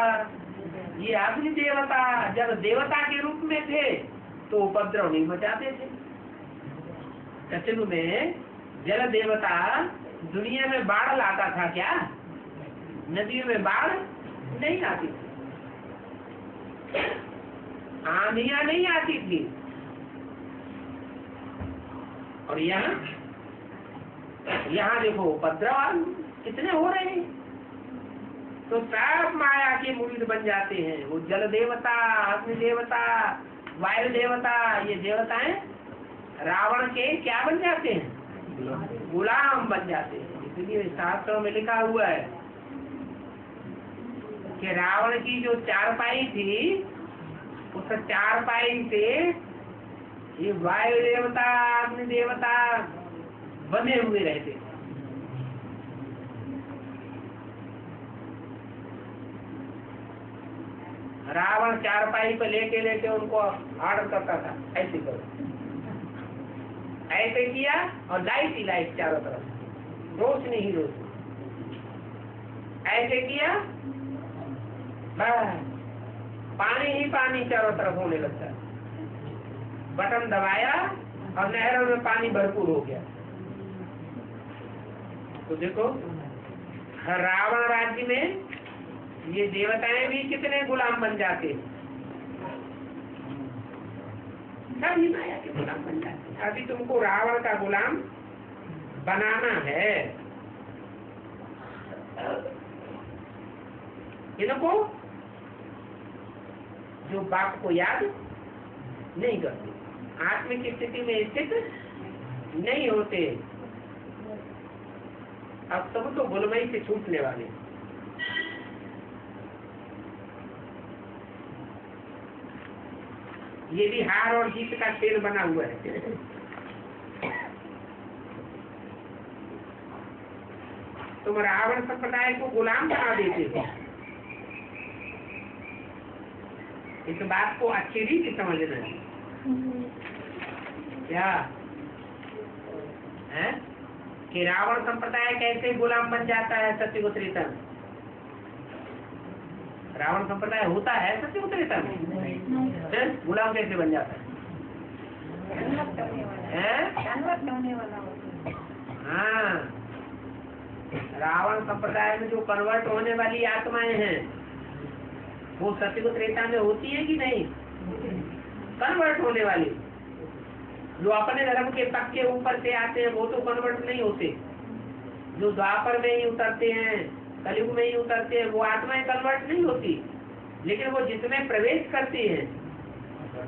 ये अग्नि देवता जब देवता के रूप में थे तो उपद्रव नहीं मचाते थे। सतयुग में जल देवता दुनिया में बाढ़ लाता था क्या? नदियों में बाढ़ नहीं आती थी, आंधियां नहीं आती थी। और यहाँ देखो उपद्रव कितने हो रहे हैं। तो सब माया के मुरीद बन जाते हैं। वो जल देवता, अग्नि देवता, वायु देवता, ये देवताएं रावण के क्या बन जाते हैं? गुलाम बन जाते हैं। इसलिए शास्त्रों में लिखा हुआ है कि रावण की जो चारपाई थी, उस चारपाई से ये वायु देवता, अग्नि देवता बने हुए रहते। रावण चारपाई पे लेके लेके उनको ऑर्डर करता था, ऐसे करो, ऐसे किया और लाइट ही लाइट चारों तरफ, रोशनी ही रोशनी। ऐसे किया बस पानी ही पानी चारों तरफ होने लगता है। बटन दबाया और नहरों में पानी भरपूर हो गया। तो देखो रावण राज्य में ये देवताएं भी कितने गुलाम बन जाते, सभी माया के गुलाम बन जाते। अभी तुमको रावण का गुलाम बनाना है। इनको जो बाप को याद नहीं करते, आत्मिक स्थिति में स्थित नहीं होते, अब सब तो गुलमई से छूटने वाले। ये भी हार और जीत का खेल बना हुआ है। तुम रावण संप्रदाय को गुलाम बना देते हो। इस बात को अच्छी रीति समझना है। क्या है कि रावण संप्रदाय कैसे गुलाम बन जाता है सत्युग त्रेता में? रावण संप्रदाय होता है सत्युग त्रेता में? गुलाम कैसे बन जाता है? हाँ, रावण संप्रदाय में जो कन्वर्ट होने वाली आत्माएं हैं वो सत्युग त्रेता में होती है कि नहीं? कन्वर्ट होने वाली जो अपने धर्म के पक्ष के ऊपर से आते हैं वो तो कन्वर्ट नहीं होते। जो द्वापर में ही उतरते हैं, कलयुग में ही उतरते हैं, वो आत्माएं कन्वर्ट नहीं होती। लेकिन वो जिसमें प्रवेश करती हैं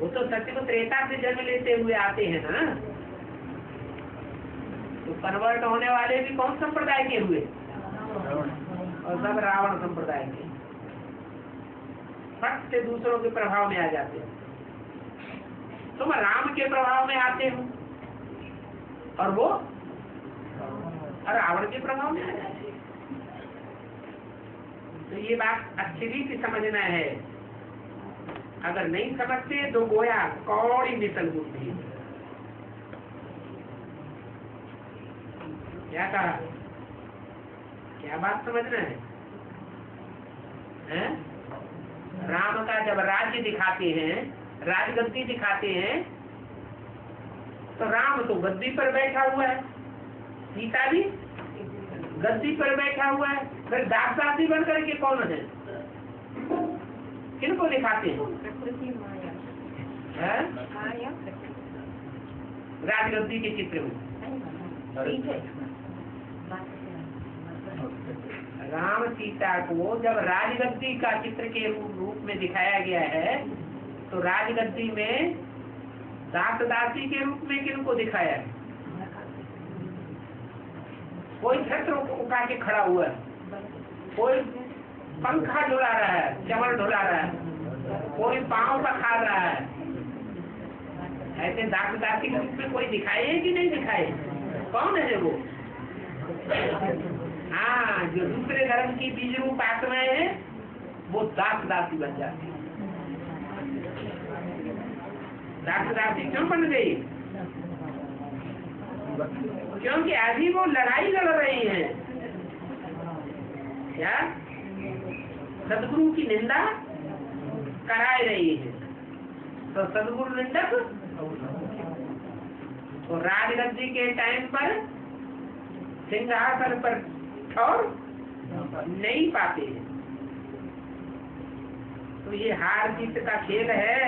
वो तो सत्युग त्रेता से जन्म लेते हुए आते हैं ना। तो कन्वर्ट होने वाले भी कौन संप्रदाय के हुए? और सब रावण संप्रदाय के। फट से दूसरों के प्रभाव में आ जाते हैं। तुम राम के प्रभाव में आते हो और वो रावण के प्रभाव में आ जाते हैं। तो ये बात अच्छी रीति समझना है। अगर नहीं समझते तो गोया कौड़ी मिसल बुद्धि। क्या कहा? क्या बात समझना है? हैं? राम का जब राज्य दिखाते हैं, राजगद्दी दिखाते हैं, तो राम तो गद्दी पर बैठा हुआ है, सीता भी गद्दी पर बैठा हुआ है। फिर दासी बन करके कौन है? किनको दिखाते हैं? राजगद्दी के चित्र में राम सीता को जब राजगद्दी का चित्र के रूप में दिखाया गया है, तो राजगद्दी में दास दासी के रूप में किनको दिखाया है? कोई छत्र उठा के खड़ा हुआ है, कोई पंखा डुला रहा है, चमड़ डुला रहा है, कोई पांव का खा रहा है। ऐसे दास दासी के रूप में कोई दिखाए है कि नहीं दिखाए? कौन है वो? हाँ, जो दूसरे धर्म की बीज रूप आत्माएं हैं वो दास दासी बन जाती है। दास दासी क्यों बन गई? क्योंकि अभी वो लड़ाई लड़ रही हैं। क्या? सदगुरु की निंदा कराए रही है, तो सदगुरु निंदक तो राजगद्दी के टाइम पर सिंहासन पर और नहीं पाते हैं। तो ये हार जीत का खेल है,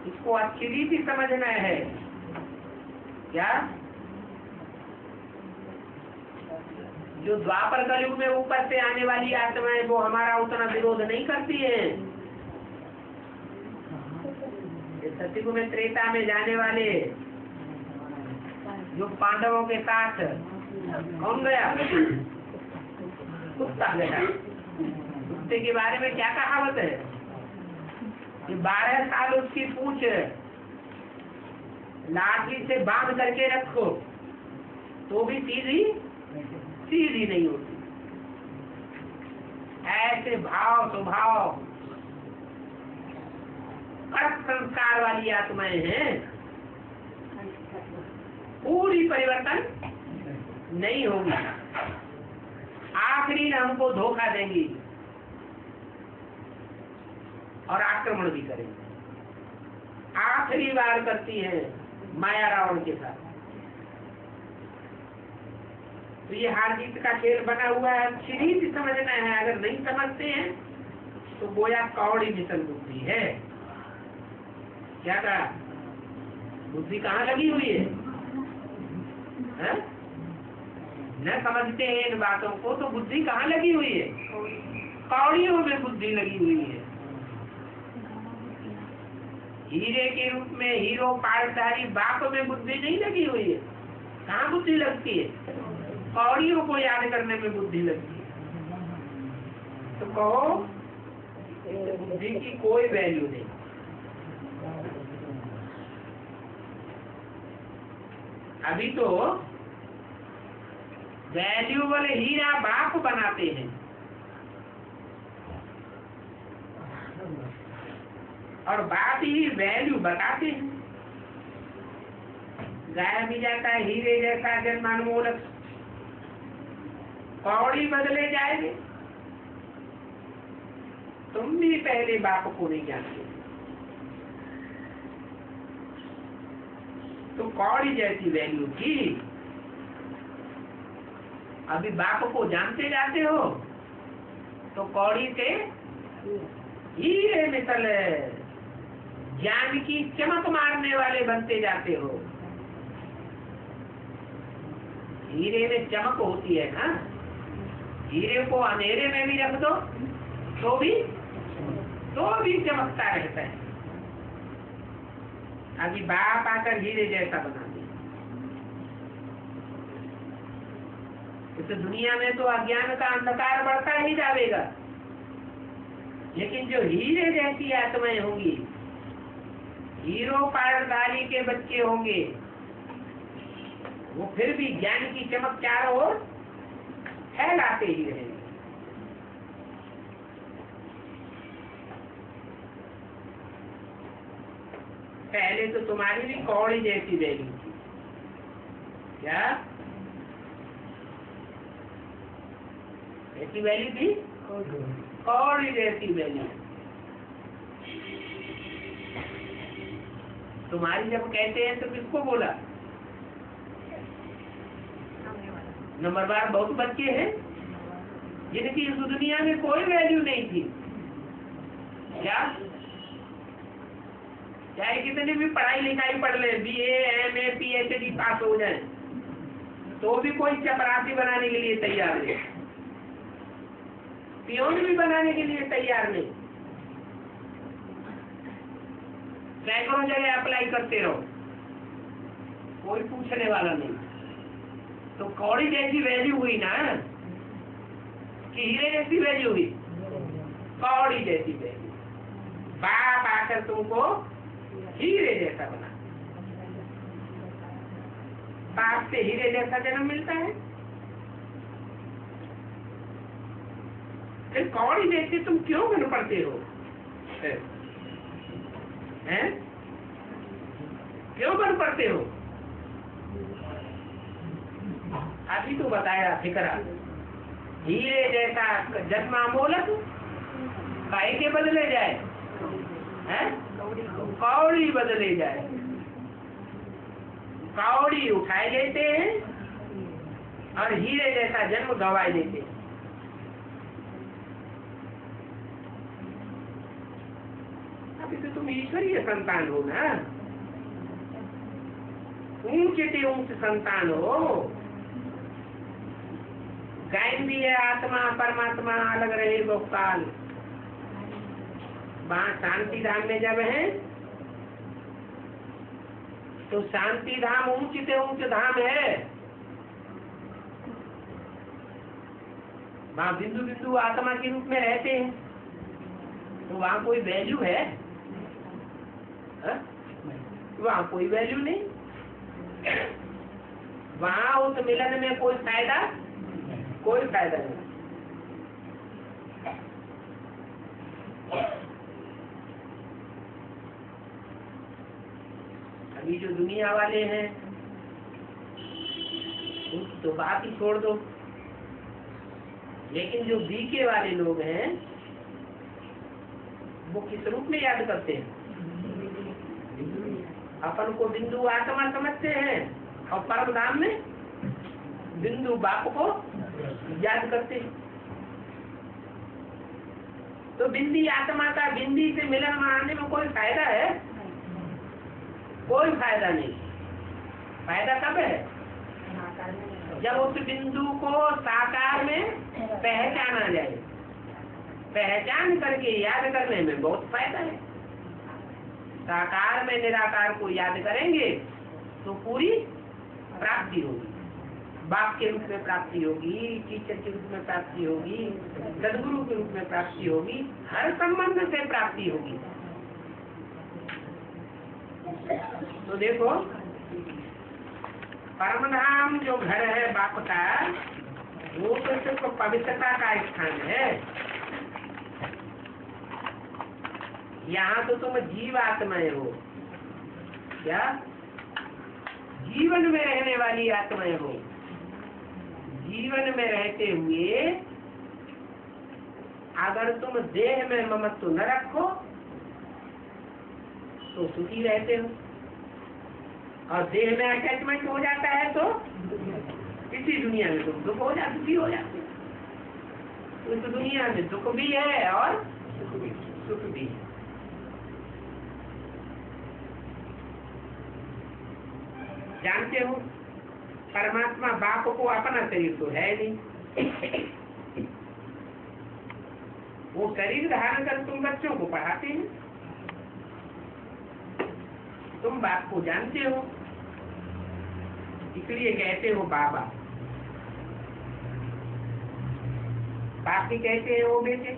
इसको अच्छी रीति समझना है। क्या? जो द्वापर कलयुग में ऊपर से आने वाली आत्माएं वो हमारा उतना विरोध नहीं करती है। सतयुग में त्रेता में जाने वाले जो पांडवों के साथ कौन गया? कुत्ता गया। कुत्ते के बारे में क्या कहावत है कि 12 साल उसकी पूंछ लाठी से बांध करके रखो तो भी सीधी नहीं होती। ऐसे भाव स्वभाव कड़क संस्कार वाली आत्माएं हैं, पूरी परिवर्तन नहीं होगी। आखिरी में हमको धोखा देंगी और आक्रमण भी करेंगे। आखिरी बार करती है माया रावण के साथ। तो ये हार जीत का खेल बना हुआ है, अच्छी रीति समझना है। अगर नहीं समझते हैं तो गोया कौड़ी मिसल बुद्धि है। क्या कहा? बुद्धि कहाँ लगी हुई है? न समझते हैं इन बातों को तो बुद्धि कहाँ लगी हुई है? कौड़ियों में बुद्धि लगी हुई है। हीरे के रूप में हीरो पारधारी बाप में बुद्धि नहीं लगी हुई है। कहाँ बुद्धि लगती है? कौड़ियों को याद करने में बुद्धि लगती है। तो कहो बुद्धि की कोई वैल्यू नहीं। अभी तो वैल्यूबल हीरा बाप बनाते हैं और बाप ही वैल्यू बताते हैं। गाया भी जाता है हीरे जैसा जन्मानुमोलक, कौड़ी बदले जाएंगे। तुम भी पहले बाप को नहीं जानते, तो कौड़ी जैसी वैल्यू थी। अभी बाप को जानते जाते हो तो कौड़ी से हीरे मिसल ज्ञान की चमक मारने वाले बनते जाते हो। हीरे में चमक होती है ना, हीरे को अंधेरे में भी रख दो तो भी चमकता रहता है। अभी बाप आकर हीरे जैसा बना दिया। तो दुनिया में तो अज्ञान का अंधकार बढ़ता ही जाएगा, लेकिन जो हीरे जैसी आत्माएं होंगी, हीरो पारदारी के बच्चे होंगे, वो फिर भी ज्ञान की चमक चारों ओर फैलाते ही रहेंगे। पहले तो तुम्हारी भी कौड़ी जैसी वैल्यू थी। क्या ऐसी वैल्यू थी? कौड़ी जैसी वैल्यू। तुम्हारी जब कहते हैं तो किसको बोला? नंबरदार बहुत बच्चे हैं जिनकी इस दुनिया में कोई वैल्यू नहीं थी। क्या चाहे कितनी भी पढ़ाई लिखाई पढ़ ले, BA, MA, PhD पास हो जाए, तो भी कोई चपरासी बनाने के लिए तैयार नहीं, पियोन भी बनाने के लिए तैयार नहीं। सैकड़ों जगह अप्लाई करते रहो, कोई पूछने वाला नहीं। तो कौड़ी जैसी वैल्यू हुई ना कि हीरे जैसी वैल्यू हुई? कौड़ी जैसी वैल्यू। बाप आकर तुमको हीरे जैसा बना, बाप से हीरे जैसा जन्म मिलता है। फिर कौड़ी जैसे तुम क्यों बन पड़ते हो? हैं? क्यों बन पड़ते हो? अभी तो बताया फिक्रा, हीरे जैसा जन्मा मोलक काहे के बदले जाए, हैं? कौड़ी बदले जाए। कौड़ी उठाए लेते हैं और हीरे जैसा जन्म गंवाए देते हैं। अभी तो तुम ईश्वरीय संतान हो ना, ऊंचे से ऊंच संतान हो। गायन भी है आत्मा परमात्मा अलग रहे गोपाल। वहां शांति धाम में जब है तो शांति धाम ऊंच से ऊंच धाम है। वहां बिंदु बिंदु आत्मा के रूप में रहते हैं, तो वहां कोई वैल्यू है? वहां कोई वैल्यू नहीं। वहां उस मिलन में कोई फायदा नहीं। अभी जो दुनिया वाले हैं उनकी तो बात ही छोड़ दो, लेकिन जो बीके वाले लोग हैं वो किस रूप में याद करते हैं? अपन को बिंदु आत्मा समझते हैं और परम धाम में बिंदु बाप को याद करते हैं। तो बिंदी आत्मा का बिंदी से मिलन मनाने में कोई फायदा है? कोई फायदा नहीं। फायदा कब है? जब उस बिंदु को साकार में पहचाना जाए। पहचान करके याद करने में बहुत फायदा है। साकार में निराकार को याद करेंगे तो पूरी प्राप्ति होगी। बाप के रूप में प्राप्ति होगी, टीचर के रूप में प्राप्ति होगी, सदगुरु के रूप में प्राप्ति होगी, हर संबंध से प्राप्ति होगी। तो देखो, परमधाम जो घर है बाप का, वो तो सिर्फ पवित्रता का स्थान है। यहाँ तो तुम जीव आत्माएं हो। क्या? जीवन में रहने वाली आत्माएं हो। जीवन में रहते हुए अगर तुम देह में ममत्व न रखो तो सुखी रहते हो, और देह में अटैचमेंट हो जाता है तो इसी दुनिया में तुम दुख हो जाते, दुखी हो जाते हो। इस दुनिया में दुख भी है और सुख भी है। जानते हो, परमात्मा बाप को अपना शरीर तो है नहीं, वो शरीर धारण कर तुम बच्चों को पढ़ाते हैं। तुम बाप को जानते हो, इसलिए कहते हो बाबा। बाप भी कहते हैं वो बेटे,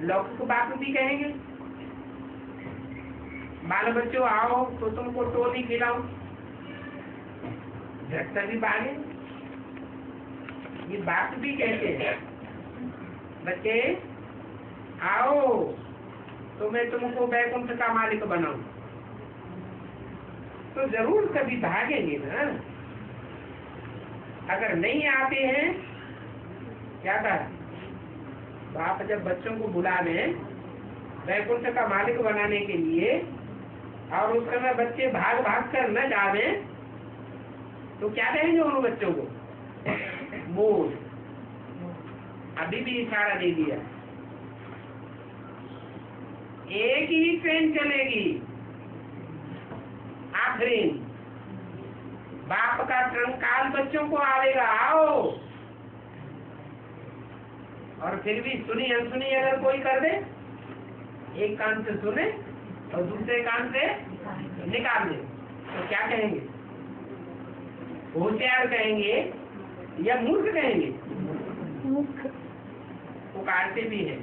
लौकिक बाप भी कहेंगे बाल बच्चों आओ तो तुमको टोली खिलाओ, झटका भी बागे। ये बात भी कहते हैं बच्चे आओ तो मैं तुमको वैकुंठ का मालिक बनाऊं। तो जरूर कभी भागेंगे ना। अगर नहीं आते हैं, क्या कहा बाप जब बच्चों को बुला लें वैकुंठ का मालिक बनाने के लिए, और उस समय बच्चे भाग भाग कर न जावे तो क्या कहेंगे उन बच्चों को? मूड। अभी भी इशारा दे दिया। एक ही ट्रेन चलेगी आखिरी, बाप का टंकाल बच्चों को आवेगा, आओ। और फिर भी सुनी अनसुनी अगर कोई कर दे, एक कान से सुने और दूसरे कान से निकाल दे, तो क्या कहेंगे? होशियार कहेंगे या मूर्ख कहेंगे? पुकारते भी है,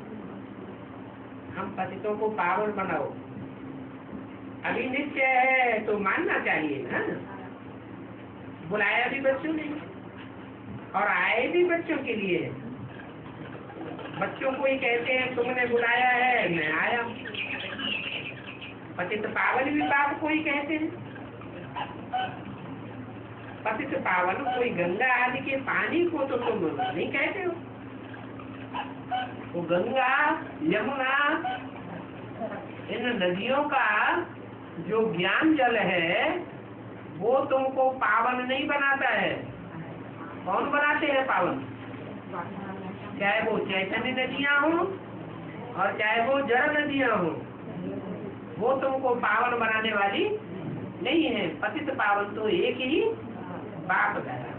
हम पतितों को पावन बनाओ। अभी निश्चय है तो मानना चाहिए ना। बुलाया भी बच्चों ने और आए भी बच्चों के लिए। बच्चों को ही कहते हैं तुमने बुलाया है, मैं आया। पतित पावन भी बाप को ही कहते हैं। पतित पावन कोई गंगा आदि के पानी को तो तुम नहीं कहते हो। वो गंगा यमुना इन नदियों का जो ज्ञान जल है वो तुमको पावन नहीं बनाता है। कौन बनाते हैं पावन? चाहे वो चैतन्य नदियां हो और चाहे वो जड़ नदियां हो, वो तुमको पावन बनाने वाली नहीं है। पतित पावन तो एक ही बाप का है।